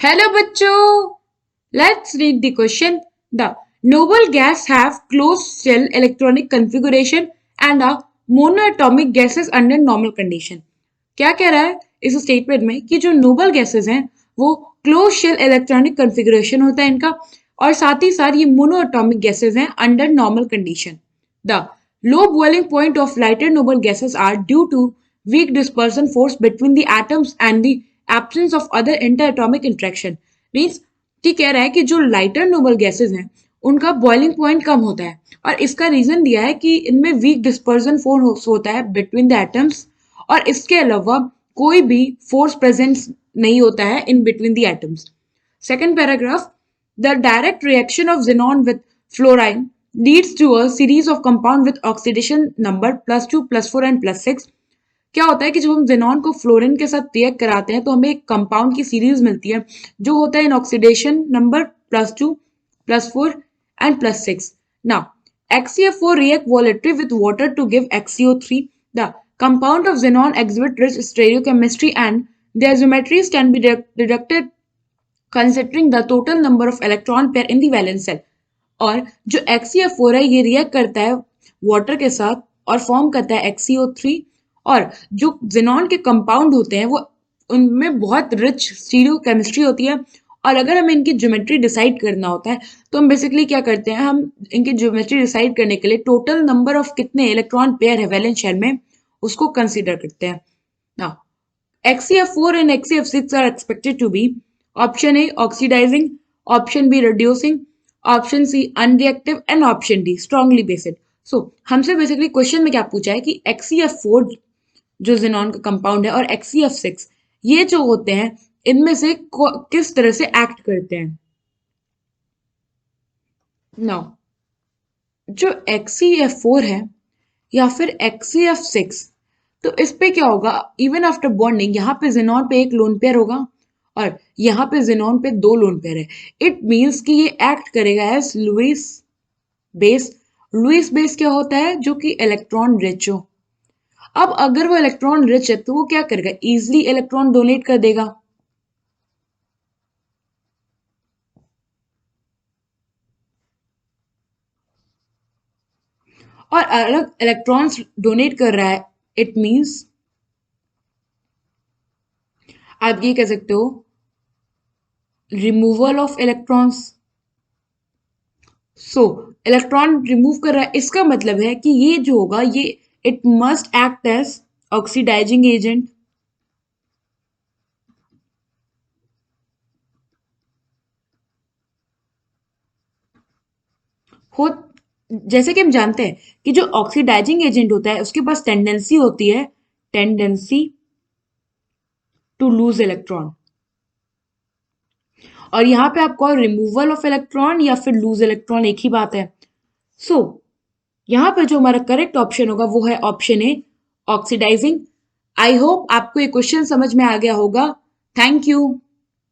Hello बच्चों, let's read the question. The noble gas have closed shell electronic configuration and are monoatomic gases under normal condition. क्या कह रहा है इस statement में कि जो नोबल गैसेस हैं वो क्लोज शेल इलेक्ट्रॉनिक कॉन्फ़िगरेशन होता है इनका और साथ ही साथ ये मोनोएटॉमिक गैसेस हैं under normal condition. The low boiling point of lighter noble gases are due to weak dispersion force between the atoms and the absence of other interatomic interaction. Means कि कह रहा है कि जो लाइटर नोबल गैसेस हैं उनका boiling point कम होता है और इसका रीजन दिया है कि इनमें वीक डिस्पर्जन फोर्स होता है बिटवीन द एटम्स और इसके अलावा कोई भी फोर्स प्रेजेंट नहीं होता है in between the atoms. Second paragraph, the direct reaction of xenon with fluorine leads to a series of compound with oxidation number +2, +4 and +6. क्या होता है कि जब हम जेनॉन को फ्लोरीन के साथ रिएक्ट कराते हैं तो हमें एक कंपाउंड की सीरीज मिलती है जो होता है in oxidation number +2, +4 and +6. Now, XeF4 react volatility with water to give XeO3. The compound of xenon exhibit rich stereochemistry and their geometries can be deducted considering the total number of electron pair in the valence shell. और जो XeF4 है ये react करता है water के साथ और form करता है XeO3 और जो जेनॉन के कंपाउंड होते हैं वो उनमें बहुत रिच स्टीरियो केमिस्ट्री होती है और अगर हमें इनकी ज्योमेट्री डिसाइड करना होता है तो हम बेसिकली क्या करते हैं, हम इनकी ज्योमेट्री डिसाइड करने के लिए टोटल नंबर ऑफ कितने इलेक्ट्रॉन पेयर है वैलेंस शेल में उसको कंसीडर करते हैं. Now XeF4 and XeF6 are expected to be option A oxidizing, option B reducing, option C unreactive and option D strongly basic. So हमसे basically question में क्या पूछा है कि XeF4 जो जेनॉन का कंपाउंड है और XeF6 ये जो होते हैं इनमें से किस तरह से एक्ट करते हैं. नाउ जो XeF4 है या फिर XeF6 तो इस पे क्या होगा, इवन आफ्टर बॉन्डिंग यहाँ पे जेनॉन पे एक लोन पेयर होगा और यहाँ पे जेनॉन पे दो लोन पेयर है. इट मीन्स कि ये एक्ट करेगा as Lewis base. Lewis base क्या होता है, जो कि इलेक्ट्रॉन रिच हो. अब अगर वो इलेक्ट्रॉन रिच है तो वो क्या करेगा, इजिली इलेक्ट्रॉन डोनेट कर देगा. और अलग इलेक्ट्रॉन्स डोनेट कर रहा है इट मीन्स आप ये कह सकते हो removal of electrons. So electron remove कर रहा है इसका मतलब है कि ये जो होगा ये it must act as oxidising agent. हो जैसे कि हम जानते हैं कि जो ऑक्सीडाइजिंग एजेंट होता है उसके पास टेंडेंसी होती है, टेंडेंसी टू लूज इलेक्ट्रॉन. और यहाँ पे आपको रिमूवल ऑफ इलेक्ट्रॉन या फिर लूज इलेक्ट्रॉन एक ही बात है. सो यहाँ पे जो हमारा करेक्ट ऑप्शन होगा वो है option A oxidising. I hope आपको ये क्वेश्चन समझ में आ गया होगा. Thank you.